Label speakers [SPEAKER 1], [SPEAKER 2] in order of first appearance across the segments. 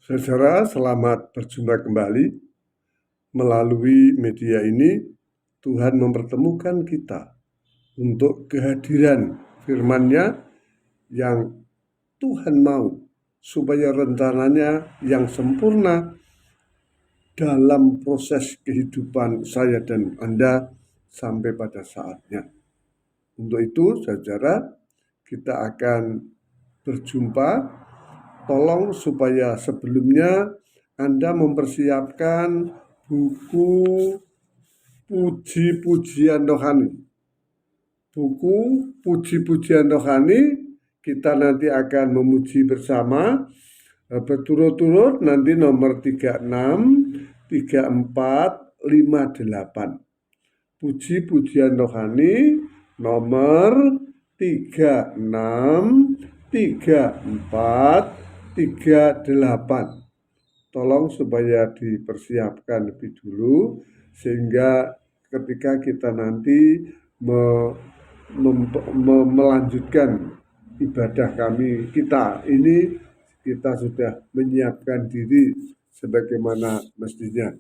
[SPEAKER 1] Saudara, selamat berjumpa kembali. Melalui media ini, Tuhan mempertemukan kita untuk kehadiran firman-Nya yang Tuhan mau supaya rencananya yang sempurna dalam proses kehidupan saya dan Anda sampai pada saatnya. Untuk itu, saudara, kita akan berjumpa. Tolong supaya sebelumnya Anda mempersiapkan buku Puji-pujian Rohani. Buku Puji-pujian Rohani, kita nanti akan memuji bersama berturut-turut, nanti nomor 36, 34, 58. Puji-pujian Rohani nomor 36, 34, 38. Tolong supaya dipersiapkan lebih dulu sehingga ketika kita nanti melanjutkan ibadah kita ini, kita sudah menyiapkan diri sebagaimana mestinya.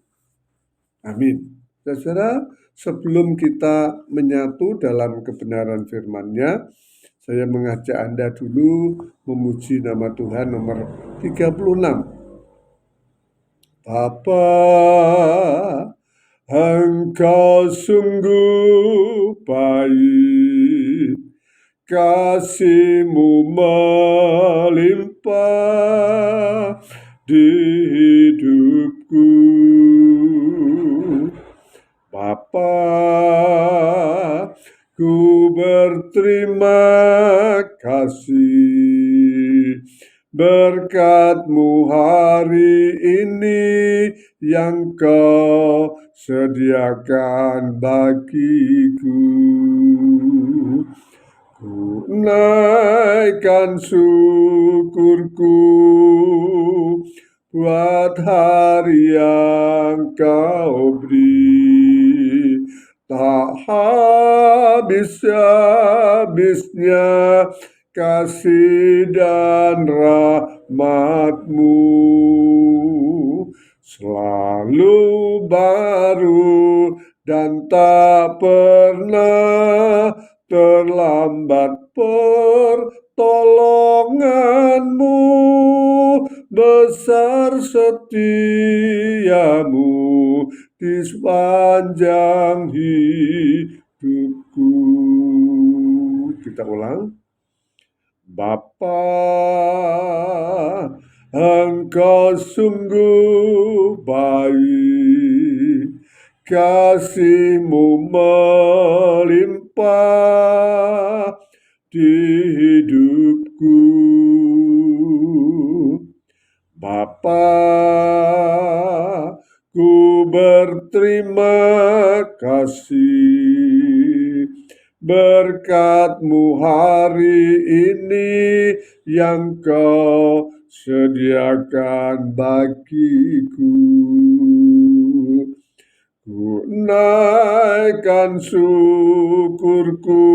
[SPEAKER 1] Amin. Saudara, sebelum kita menyatu dalam kebenaran firman-Nya, saya mengajak Anda dulu memuji nama Tuhan nomor 36. Bapa, Engkau sungguh baik, kasih-Mu melimpah di hidupku. Bapa, ku berterima kasih berkat-Mu hari ini yang Kau sediakan bagiku. Ku naikkan syukurku buat hari yang Kau beri, tak habis-habisnya kasih dan rahmat-Mu, selalu baru dan tak pernah terlambat pertolongan-Mu, besar setia-Mu di sepanjang hidupku. Kita ulang. Bapa, Engkau sungguh baik, kasih-Mu melimpah di hidupku. Bapa, ku berterima kasih berkat-Mu hari ini yang Kau sediakan bagiku. Ku naikkan syukurku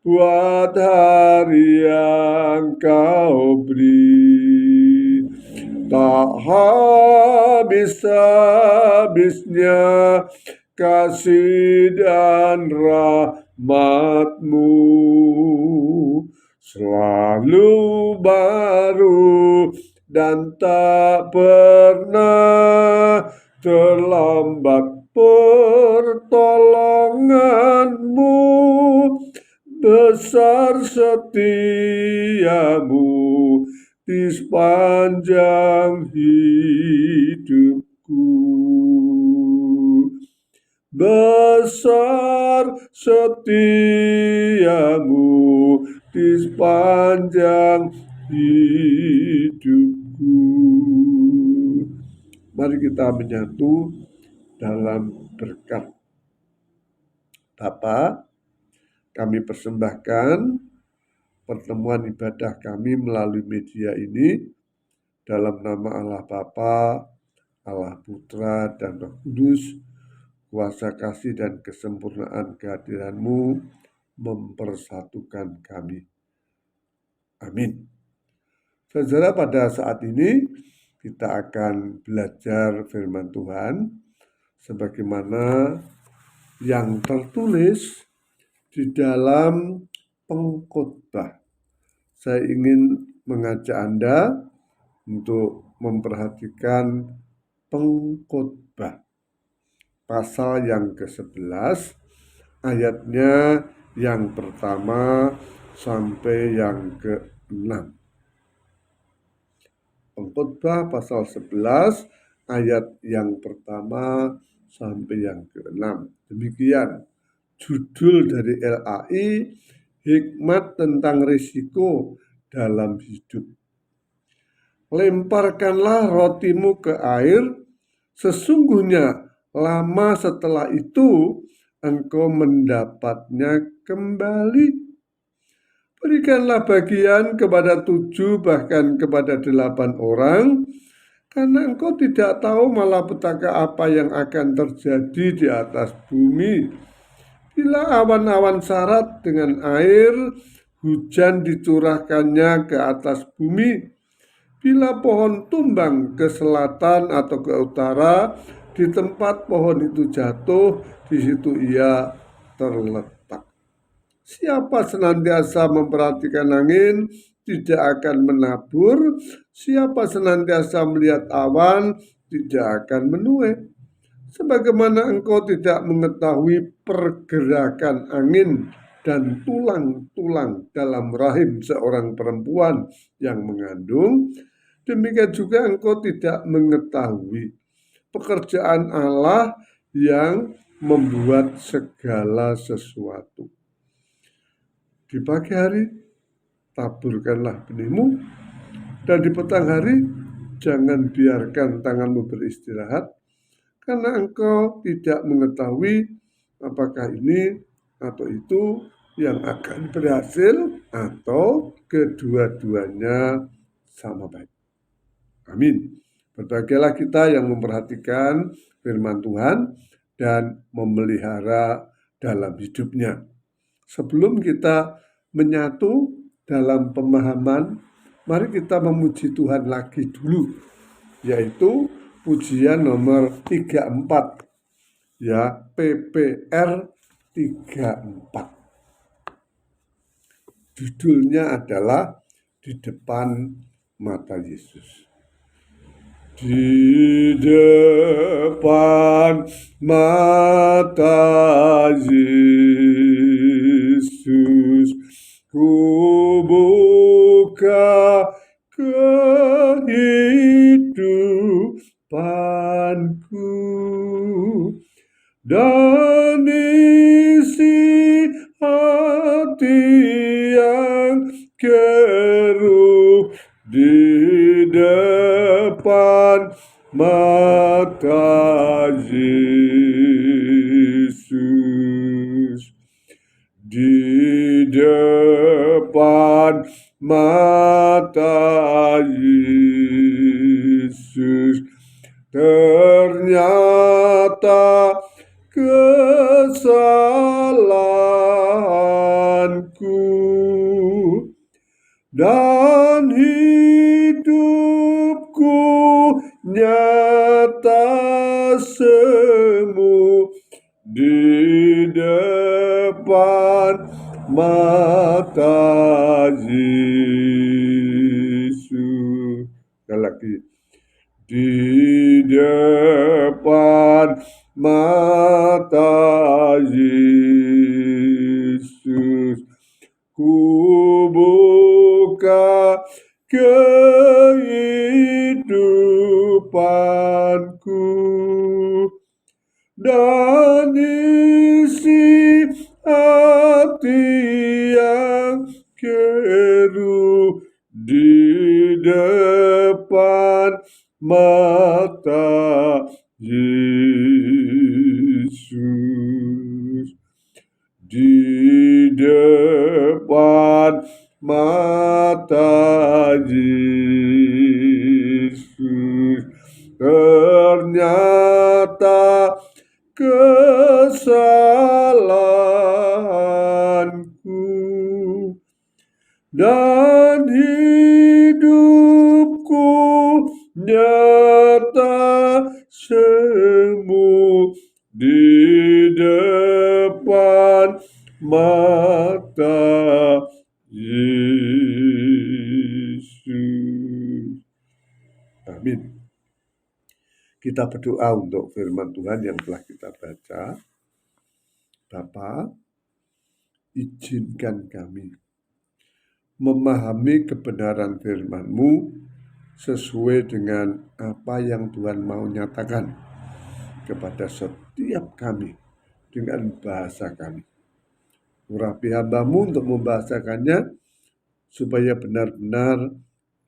[SPEAKER 1] buat hari yang Kau beri, tak habis-habisnya kasih dan rahmat-Mu, selalu baru dan tak pernah terlambat pertolongan-Mu, besar setia-Mu di sepanjang hidupku. Besar setia-Mu di sepanjang hidupku. Mari kita menyatu dalam berkat. Bapa, kami persembahkan pertemuan ibadah kami melalui media ini dalam nama Allah Bapa, Allah Putra, dan Roh Kudus. Kuasa kasih dan kesempurnaan kehadiran-Mu mempersatukan kami. Amin. Saudara, pada saat ini kita akan belajar firman Tuhan sebagaimana yang tertulis di dalam Pengkhotbah. Saya ingin mengajak Anda untuk memperhatikan Pengkhotbah pasal yang ke-11, ayatnya yang pertama sampai yang ke-6. Pengkhotbah pasal 11 ayat yang pertama sampai yang ke-6. Demikian judul dari LAI, hikmat tentang risiko dalam hidup. Lemparkanlah rotimu ke air, sesungguhnya lama setelah itu engkau mendapatnya kembali. Berikanlah bagian kepada 7 bahkan kepada 8 orang, karena engkau tidak tahu malapetaka apa yang akan terjadi di atas bumi. Bila awan-awan syarat dengan air, hujan dicurahkannya ke atas bumi. Bila pohon tumbang ke selatan atau ke utara, di tempat pohon itu jatuh, di situ ia terletak. Siapa senantiasa memperhatikan angin, tidak akan menabur. Siapa senantiasa melihat awan, tidak akan menuai. Sebagaimana engkau tidak mengetahui pergerakan angin dan tulang-tulang dalam rahim seorang perempuan yang mengandung, demikian juga engkau tidak mengetahui pekerjaan Allah yang membuat segala sesuatu. Di pagi hari taburkanlah benihmu, dan di petang hari jangan biarkan tanganmu beristirahat, karena engkau tidak mengetahui apakah ini atau itu yang akan berhasil atau kedua-duanya sama baik. Amin. Berbahagialah kita yang memperhatikan firman Tuhan dan memelihara dalam hidupnya. Sebelum kita menyatu dalam pemahaman, mari kita memuji Tuhan lagi dulu, yaitu pujian nomor 34, ya, PPR 34. Judulnya adalah Di Depan Mata Yesus. Di depan mata Yesus, ku buka kehidupanku dan isi hati yang keruh di depan mata Yesus. Di depan mata Yesus, ternyata kesalahanku dan hidupku nyata semu di depan mata Yesus. Sekali lagi, di depan mata Yesus, ku buka kehidupanku dan isi hati yang keruh di depan mata Yesus. Di depan mata Yesus, ternyata kesalahanku dan hidupku nyata semu di depan mata Yesus. Amin. Kita berdoa untuk firman Tuhan yang telah kita baca. Bapa, izinkan kami memahami kebenaran firman-Mu sesuai dengan apa yang Tuhan mau nyatakan kepada setiap kami dengan bahasa kami. Urapi hamba-Mu untuk membahasakannya supaya benar-benar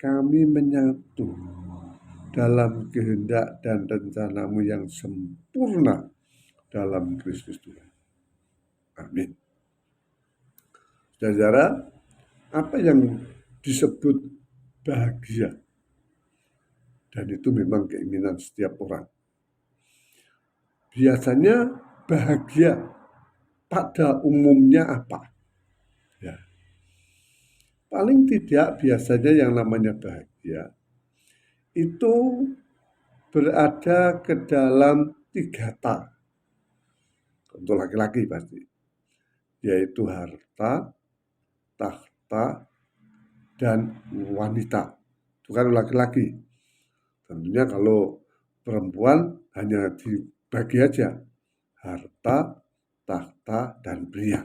[SPEAKER 1] kami menyatu dalam kehendak dan rencana-Mu yang sempurna dalam Kristus Tuhan. Amin. Saudara, apa yang disebut bahagia? Dan itu memang keinginan setiap orang. Biasanya bahagia pada umumnya apa? Ya. Paling tidak biasanya yang namanya bahagia itu berada ke dalam 3 ta. Untuk laki-laki pasti. Yaitu harta, tahta, dan wanita. Itu kan laki-laki. Tentunya kalau perempuan hanya dibagi aja. Harta, tahta, dan pria.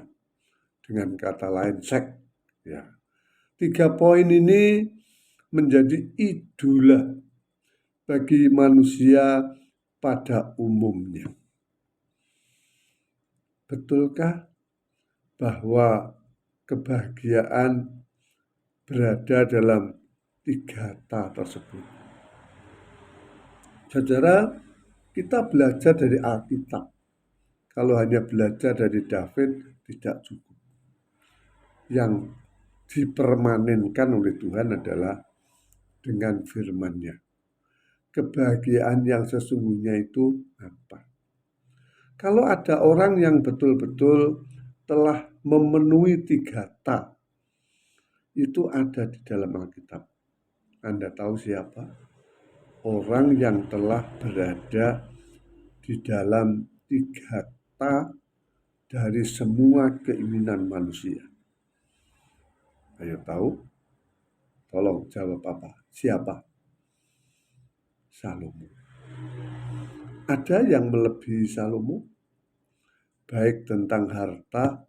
[SPEAKER 1] Dengan kata lain seks. Ya. 3 poin ini menjadi idola bagi manusia pada umumnya. Betulkah bahwa kebahagiaan berada dalam 3 ta tersebut? Saudara, kita belajar dari Alkitab. Kalau hanya belajar dari David tidak cukup. Yang dipermanenkan oleh Tuhan adalah dengan firman-Nya. Kebahagiaan yang sesungguhnya itu apa? Kalau ada orang yang betul-betul telah memenuhi 3 ta, itu ada di dalam Alkitab. Anda tahu siapa? Orang yang telah berada di dalam 3 ta dari semua keinginan manusia. Ayo tahu? Tolong jawab apa? Siapa? Salomo. Ada yang melebihi Salomo? Baik tentang harta,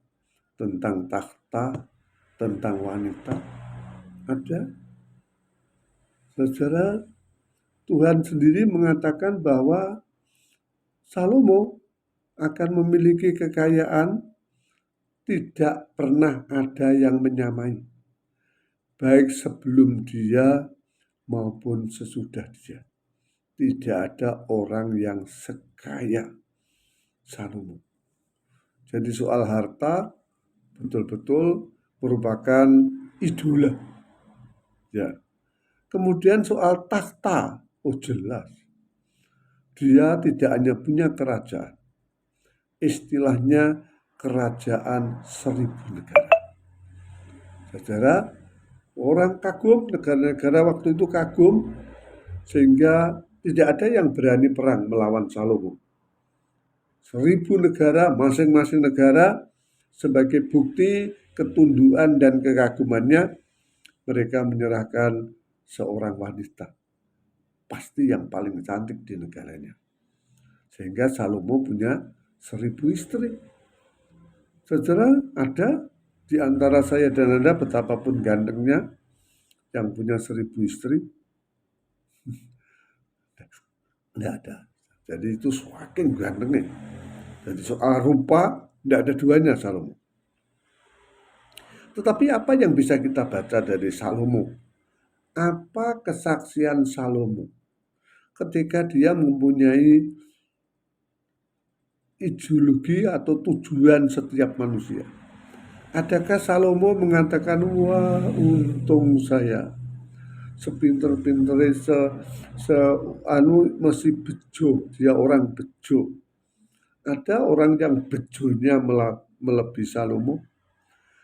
[SPEAKER 1] tentang takhta, tentang wanita. Ada? Saudara, Tuhan sendiri mengatakan bahwa Salomo akan memiliki kekayaan tidak pernah ada yang menyamai. Baik sebelum dia maupun sesudah dia. Tidak ada orang yang sekaya Salomo. Jadi soal harta betul-betul merupakan idola. Ya. Kemudian soal takhta, oh jelas. Dia tidak hanya punya kerajaan. Istilahnya kerajaan 1000 negara. Saudara, orang kagum, negara-negara waktu itu kagum, sehingga tidak ada yang berani perang melawan Salomo. 1000 negara, masing-masing negara sebagai bukti ketundukan dan kekagumannya, mereka menyerahkan seorang wanita. Pasti yang paling cantik di negaranya. Sehingga Salomo punya 1000 istri. Saudara, ada di antara saya dan Anda betapapun gantengnya yang punya 1000 istri? Tidak ada. Jadi itu semakin gantengnya. Jadi soal rupa tidak ada duanya Salomo. Tetapi apa yang bisa kita baca dari Salomo? Apa kesaksian Salomo ketika dia mempunyai ideologi atau tujuan setiap manusia? Adakah Salomo mengatakan, wah untung saya sepinter-pinternya masih bejo, dia orang bejo. Ada orang yang bejonya melebihi Salomo.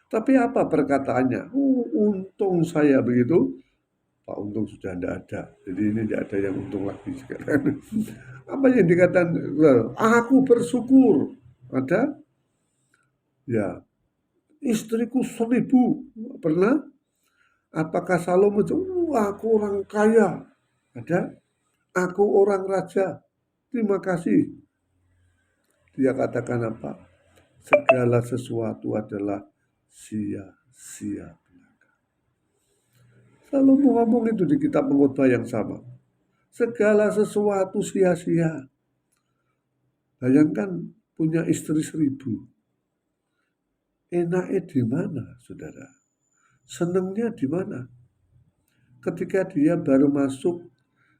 [SPEAKER 1] Tapi apa perkataannya? Untung saya begitu. Pak Untung sudah tidak ada. Jadi ini tidak ada yang untung lagi sekarang. Apa yang dikatakan? Aku bersyukur. Ada? Ya. Istriku 1000. Pernah? Apakah Salomo itu? Aku orang kaya. Ada? Aku orang raja. Terima kasih. Dia katakan apa? Segala sesuatu adalah sia-sia. Salomo ngomong itu di kitab Pengkhotbah yang sama. Segala sesuatu sia-sia. Bayangkan punya istri 1000. Enaknya di mana, saudara? Senangnya di mana? Ketika dia baru masuk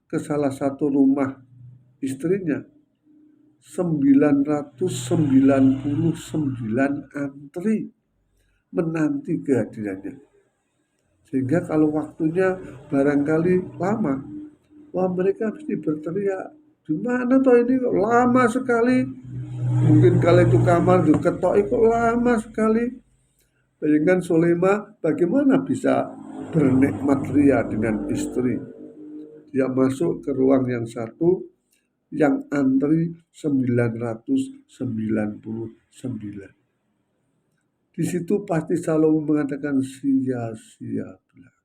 [SPEAKER 1] ke salah satu rumah istrinya, 999 antri menanti kehadirannya. Sehingga kalau waktunya barangkali lama, wah mereka pasti berteriak, di mana toh ini kok lama sekali? Mungkin kalau itu kamar itu ketok kok lama sekali. Bayangkan Sulema bagaimana bisa bernikmat ria dengan istri. Dia masuk ke ruang yang satu, yang antri 999. Di situ pasti Salomo mengatakan sia-sia belaka.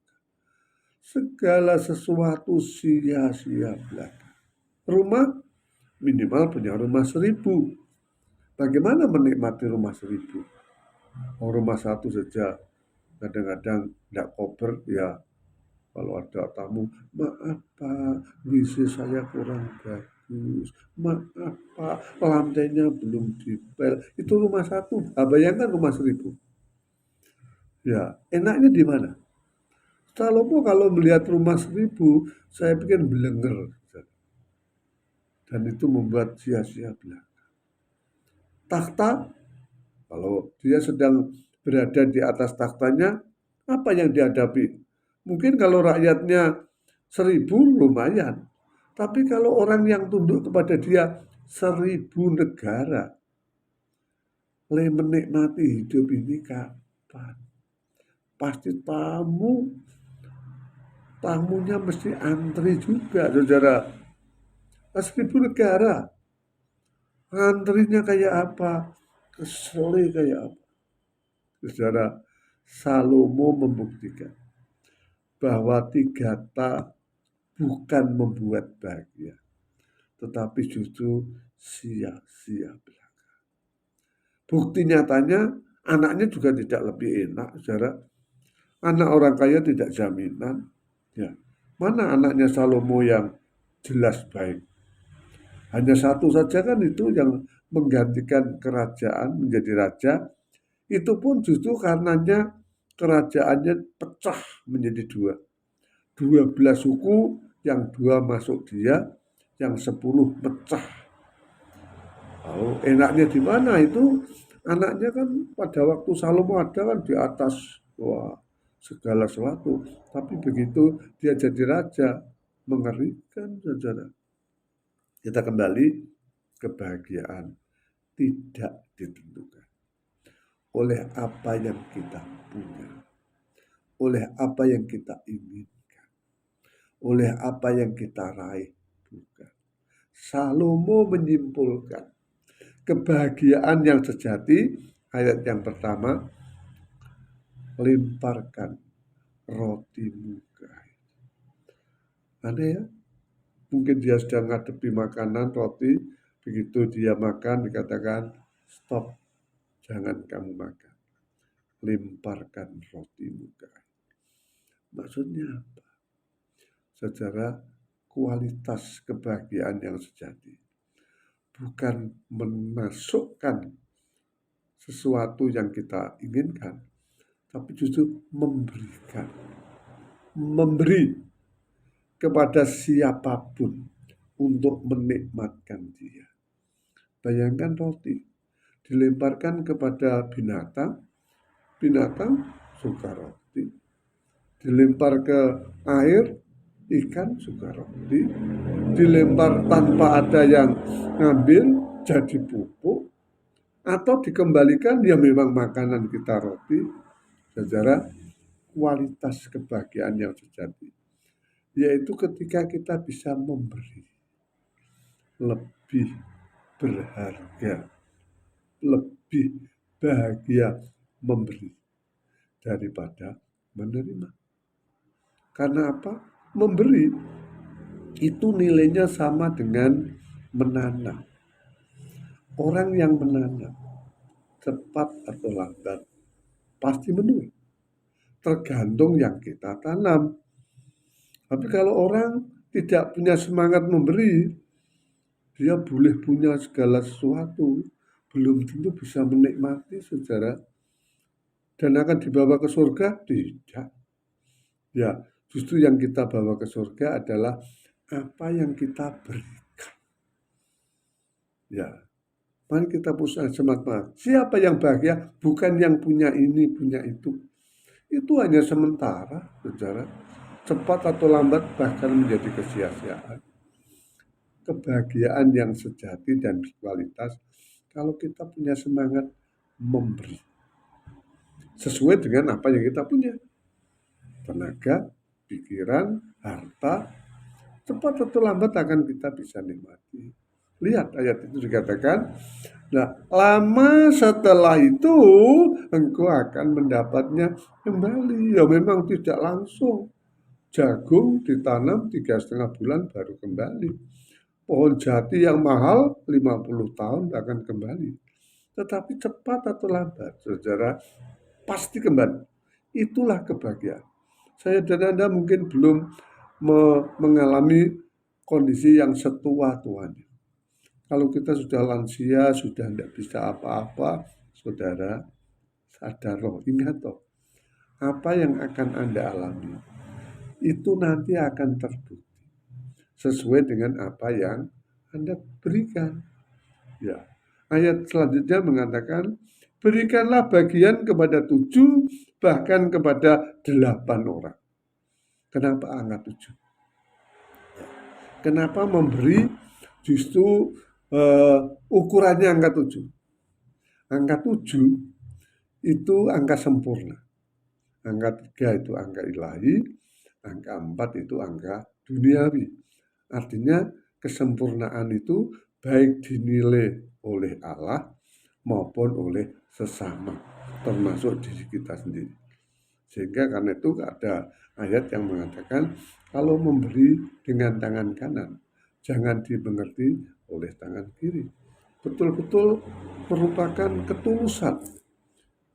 [SPEAKER 1] Segala sesuatu sia-sia belaka. Rumah minimal punya rumah 1000. Bagaimana menikmati rumah 1000? Rumah satu saja kadang-kadang tidak koper ya. Kalau ada tamu, maaf Pak, WC saya kurang bagus. Maaf Pak, lantainya belum dipel. Itu rumah satu. Nah, bayangkan rumah 1000. Ya, enaknya di mana? Salomo kalau melihat rumah 1000, saya pikir belenger. Dan itu membuat sia-sia belaka. Takhta, kalau dia sedang berada di atas takhtanya, apa yang dihadapi? Mungkin kalau rakyatnya 1000 lumayan. Tapi kalau orang yang tunduk kepada dia 1000 negara, menikmati hidup ini kapan? Pasti tamunya mesti antri juga, saudara. 1000 negara, antrinya kayak apa? Keselnya kayak apa? Saudara, Salomo membuktikan bahwa 3 tak bukan membuat bahagia, tetapi justru sia-sia belaka. Bukti nyatanya anaknya juga tidak lebih enak, saudara. Anak orang kaya tidak jaminan. Ya. Mana anaknya Salomo yang jelas baik? Hanya satu saja kan itu yang menggantikan kerajaan menjadi raja. Itu pun justru karenanya kerajaannya pecah menjadi 2. 12 suku, yang 2 masuk dia, yang 10 pecah. Lalu enaknya di mana itu? Anaknya kan pada waktu Salomo ada kan di atas, wah, segala sesuatu. Tapi begitu dia jadi raja, mengerikan, saudara. Kita kembali, kebahagiaan tidak ditentukan oleh apa yang kita punya, oleh apa yang kita inginkan, oleh apa yang kita raih. Bukan. Salomo menyimpulkan kebahagiaan yang sejati, ayat yang pertama, lemparkan rotimu ke air. Ada ya? Mungkin dia sedang ngadepi makanan, roti, begitu dia makan dikatakan, stop, jangan kamu makan. Lemparkan rotimu ke air. Maksudnya apa? Secara kualitas kebahagiaan yang sejati. Bukan memasukkan sesuatu yang kita inginkan, tapi justru memberikan. Memberi kepada siapapun untuk menikmatkan dia. Bayangkan roti dilemparkan kepada binatang, binatang suka roti. Dilempar ke air, ikan suka roti. Dilempar tanpa ada yang ngambil, jadi pupuk. Atau dikembalikan, ya memang makanan kita roti. Secara kualitas kebahagiaan yang sejati yaitu ketika kita bisa memberi lebih berharga, lebih bahagia memberi daripada menerima. Karena apa? Memberi itu nilainya sama dengan menanam. Orang yang menanam cepat atau lambat pasti menuai, tergantung yang kita tanam. Tapi kalau orang tidak punya semangat memberi, dia boleh punya segala sesuatu, belum tentu bisa menikmati, saudara. Dan akan dibawa ke surga? Tidak. Ya, justru yang kita bawa ke surga adalah apa yang kita berikan. Ya, mari kita punya semangat. Siapa yang bahagia? Bukan yang punya ini, punya itu. Itu hanya sementara, saudara. Cepat atau lambat bahkan menjadi kesia-siaan. Kebahagiaan yang sejati dan berkualitas kalau kita punya semangat memberi. Sesuai dengan apa yang kita punya. Tenaga, pikiran, harta, cepat atau lambat akan kita bisa nikmati. Lihat ayat itu dikatakan, nah lama setelah itu engkau akan mendapatnya kembali. Ya memang tidak langsung. Jagung ditanam 3,5 bulan baru kembali. Pohon jati yang mahal 50 tahun akan kembali. Tetapi cepat atau lambat, saudara, pasti kembali. Itulah kebahagiaan. Saya dan Anda mungkin belum mengalami kondisi yang setua-tuanya. Kalau kita sudah lansia, sudah tidak bisa apa-apa, saudara, sadar loh, ingat loh, apa yang akan Anda alami, itu nanti akan terbukti sesuai dengan apa yang Anda berikan. Ya, ayat selanjutnya mengatakan, berikanlah bagian kepada 7, bahkan kepada 8 orang. Kenapa angka 7? Kenapa memberi justru ukurannya angka 7? Angka 7 itu angka sempurna. Angka 3 itu angka ilahi, angka 4 itu angka duniawi. Artinya kesempurnaan itu baik dinilai oleh Allah maupun oleh sesama, termasuk diri kita sendiri. Sehingga karena itu ada ayat yang mengatakan kalau memberi dengan tangan kanan, jangan dimengerti oleh tangan kiri. Betul-betul merupakan ketulusan.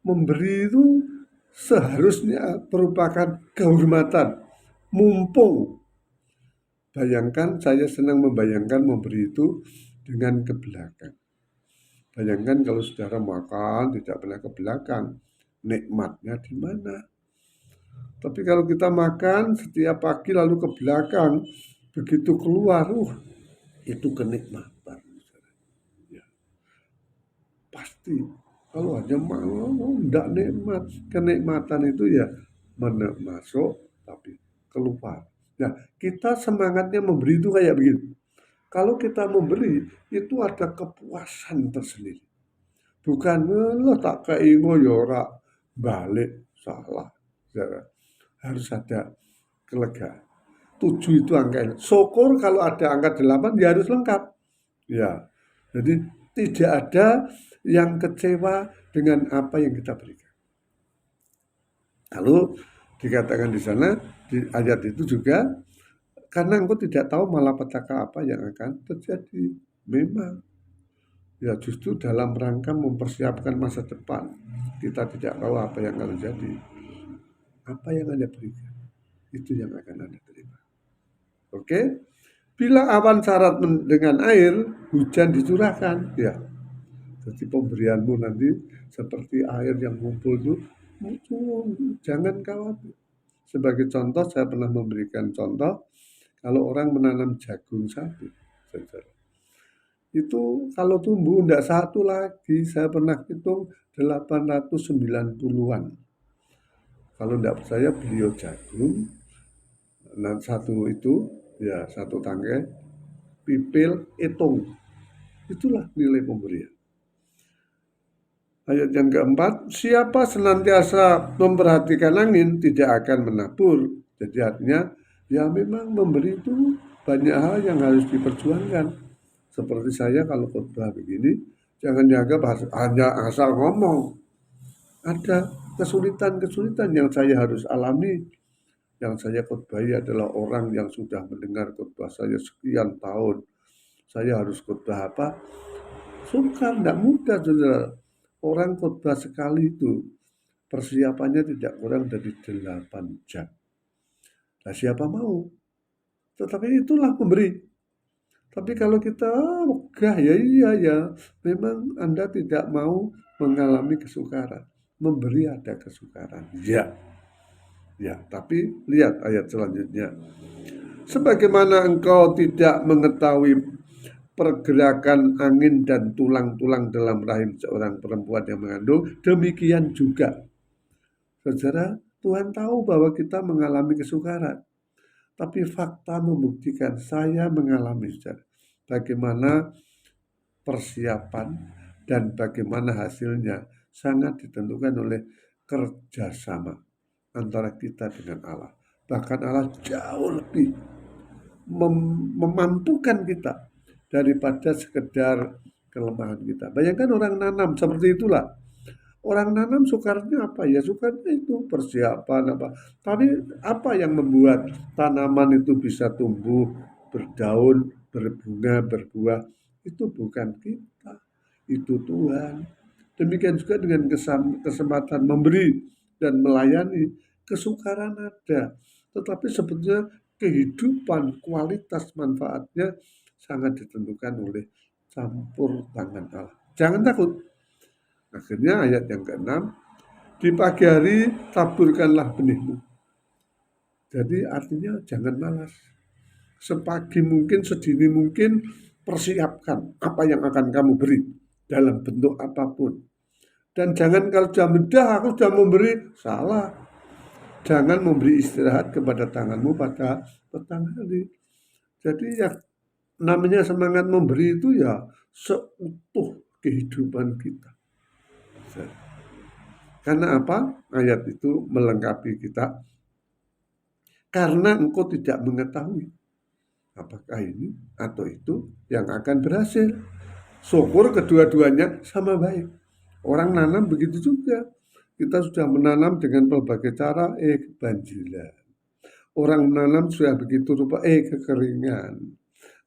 [SPEAKER 1] Memberi itu seharusnya merupakan kehormatan, mumpung. Bayangkan, saya senang membayangkan memberi itu dengan ke belakang. Bayangkan kalau saudara makan tidak pernah ke belakang, nikmatnya di mana? Tapi kalau kita makan setiap pagi lalu ke belakang, begitu keluar, itu kenikmatan. Ya, pasti. Kalau hanya mau, tidak nikmat. Kenikmatan itu ya masuk, tapi keluar. Nah, kita semangatnya memberi itu kayak begitu. Kalau kita memberi, itu ada kepuasan tersendiri. Bukan, lo tak keingo yora balik, salah. Harus ada kelegaan. 7 itu angka. Syukur kalau ada angka 8 ya harus lengkap. Ya, jadi tidak ada yang kecewa dengan apa yang kita berikan. Lalu dikatakan di sana, di ayat itu juga, karena engkau tidak tahu malapetaka apa yang akan terjadi. Memang, ya justru dalam rangka mempersiapkan masa depan, kita tidak tahu apa yang akan terjadi. Apa yang Anda berikan, itu yang akan Anda terima. Oke? Bila awan syarat dengan air, hujan dicurahkan. Ya, jadi pemberianmu nanti seperti air yang ngumpul itu, jangan khawatir. Sebagai contoh, saya pernah memberikan contoh, kalau orang menanam jagung sapi, itu kalau tumbuh tidak satu lagi, saya pernah hitung 890-an. Kalau tidak percaya, beliau jagung, nah satu itu, ya satu tangkai, pipil, hitung. Itulah nilai pemberian. Ayat yang keempat, siapa senantiasa memperhatikan angin tidak akan menabur. Jadi artinya Ya memang memberi itu banyak hal yang harus diperjuangkan. Seperti saya kalau khotbah begini, jangan dianggap hanya asal ngomong. Ada kesulitan-kesulitan yang saya harus alami. Yang saya khotbahi adalah orang yang sudah mendengar khotbah saya sekian tahun. Saya harus khotbah apa? Sukar, tidak mudah, saudara. Orang khotbah sekali itu persiapannya tidak kurang dari 8 jam. Nah, siapa mau? Tetapi itulah memberi. Tapi kalau kita wegah, ya iya ya, memang Anda tidak mau mengalami kesukaran. Memberi ada kesukaran. Ya, ya. Tapi lihat ayat selanjutnya. Sebagaimana engkau tidak mengetahui pergerakan angin dan tulang-tulang dalam rahim seorang perempuan yang mengandung, demikian juga. Saudara, Tuhan tahu bahwa kita mengalami kesukaran. Tapi fakta membuktikan saya mengalami, saudara. Bagaimana persiapan dan bagaimana hasilnya sangat ditentukan oleh kerjasama antara kita dengan Allah. Bahkan Allah jauh lebih memampukan kita daripada sekedar kelemahan kita. Bayangkan orang nanam seperti itulah. Orang nanam sukarnya apa ya? Sukarnya itu persiapan apa. Tapi apa yang membuat tanaman itu bisa tumbuh, berdaun, berbunga, berbuah? Itu bukan kita, itu Tuhan. Demikian juga dengan kesempatan memberi dan melayani. Kesukaran ada, tetapi sebetulnya kehidupan, kualitas manfaatnya sangat ditentukan oleh campur tangan Allah. Jangan takut. Akhirnya ayat yang ke-6, di pagi hari taburkanlah benihmu. Jadi artinya jangan malas. Sepagi mungkin, sedini mungkin, persiapkan apa yang akan kamu beri dalam bentuk apapun. Dan jangan kalau sudah bedah, aku sudah memberi, salah. Jangan memberi istirahat kepada tanganmu pada petang hari. Jadi ya namanya semangat memberi itu ya seutuh kehidupan kita. Karena apa? Ayat itu melengkapi kita. Karena engkau tidak mengetahui apakah ini atau itu yang akan berhasil. Syukur kedua-duanya sama baik. Orang nanam begitu juga. Kita sudah menanam dengan berbagai cara, kebanjiran. Orang menanam sudah begitu rupa, kekeringan.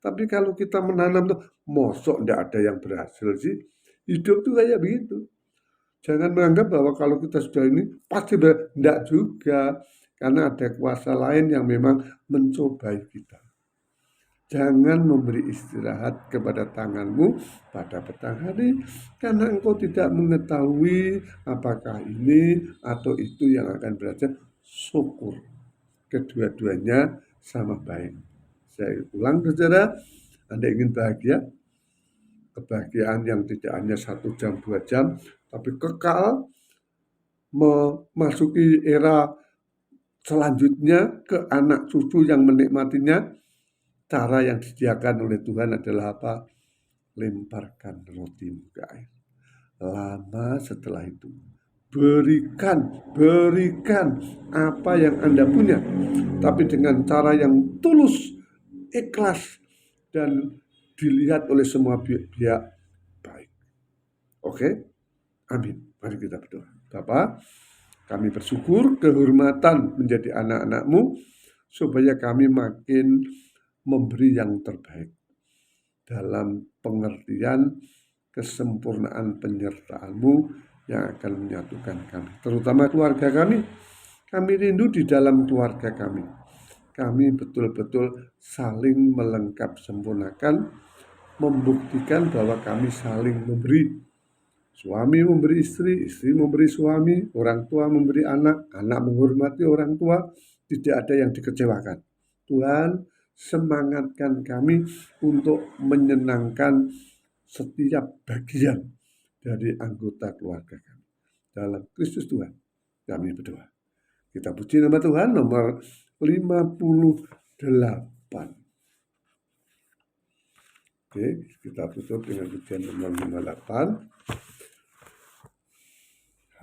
[SPEAKER 1] Tapi kalau kita menanam tuh, mosok tidak ada yang berhasil sih. Hidup tuh kayak begitu. Jangan menganggap bahwa kalau kita sudah ini pasti tidak juga. Karena ada kuasa lain yang memang mencobai kita. Jangan memberi istirahat kepada tanganmu pada petang hari. Karena engkau tidak mengetahui apakah ini atau itu yang akan berhasil. Syukur. Kedua-duanya sama baik. Saya ulang, saudara. Anda ingin bahagia? Kebahagiaan yang tidak hanya 1 jam, 2 jam, tapi kekal memasuki era selanjutnya ke anak cucu yang menikmatinya. Cara yang disediakan oleh Tuhan adalah apa? Lemparkan rotimu ke air. Lama setelah itu, berikan apa yang Anda punya, tapi dengan cara yang tulus, ikhlas, dan dilihat oleh semua pihak baik. Oke? Amin. Mari kita berdoa. Bapa, kami bersyukur kehormatan menjadi anak-anak-Mu, supaya kami makin memberi yang terbaik dalam pengertian kesempurnaan penyertaan-Mu yang akan menyatukan kami, terutama keluarga kami. Kami rindu di dalam keluarga kami. Kami betul-betul saling melengkap sempurnakan, membuktikan bahwa kami saling memberi. Suami memberi istri, istri memberi suami, orang tua memberi anak, anak menghormati orang tua, tidak ada yang dikecewakan. Tuhan, semangatkan kami untuk menyenangkan setiap bagian dari anggota keluarga kami. Dalam Kristus Tuhan, kami berdoa. Kita puji nama Tuhan, nomor 58. Oke, kita tutup dengan pujian nomor 58.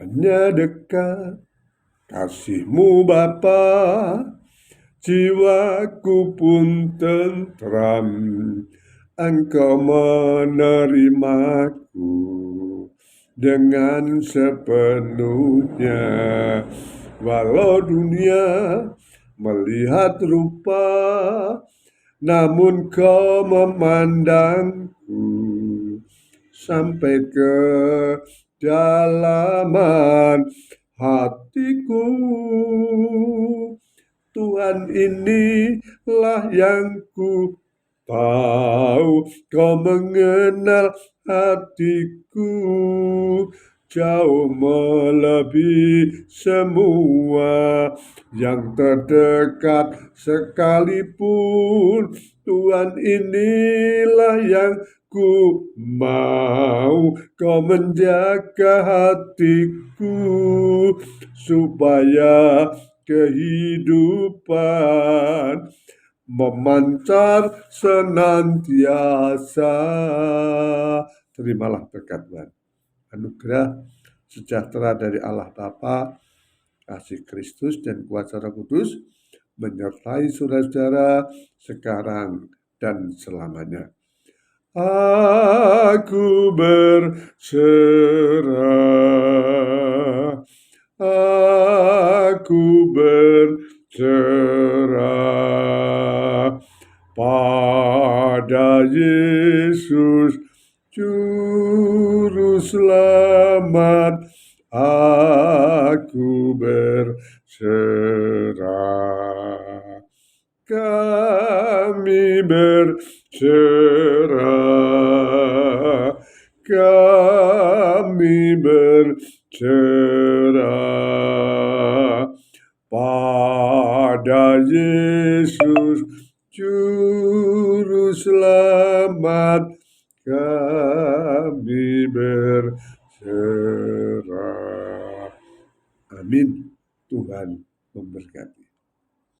[SPEAKER 1] Hanya dekat kasih-Mu Bapa, jiwaku pun tentram, Engkau menerimaku dengan sepenuhnya. Walau dunia melihat rupa, namun Kau memandangku sampai ke dalaman hatiku. Tuhan, inilah yang ku tahu, Kau mengenal hatiku jauh melebihi semua yang terdekat sekalipun. Tuhan, inilah yang ku mau, Kau menjaga hatiku supaya kehidupan memancar senantiasa. Terimalah berkat Tuhan. Anugerah sejahtera dari Allah Bapa, kasih Kristus dan kuasa Roh Kudus menyertai saudara-saudara sekarang dan selamanya. Aku berserah, aku berserah pada Yesus Juru Selamat. Aku berserah, kami berserah, kami berserah pada Yesus Juru Selamat. Kami berserah. Amin. Tuhan memberkati.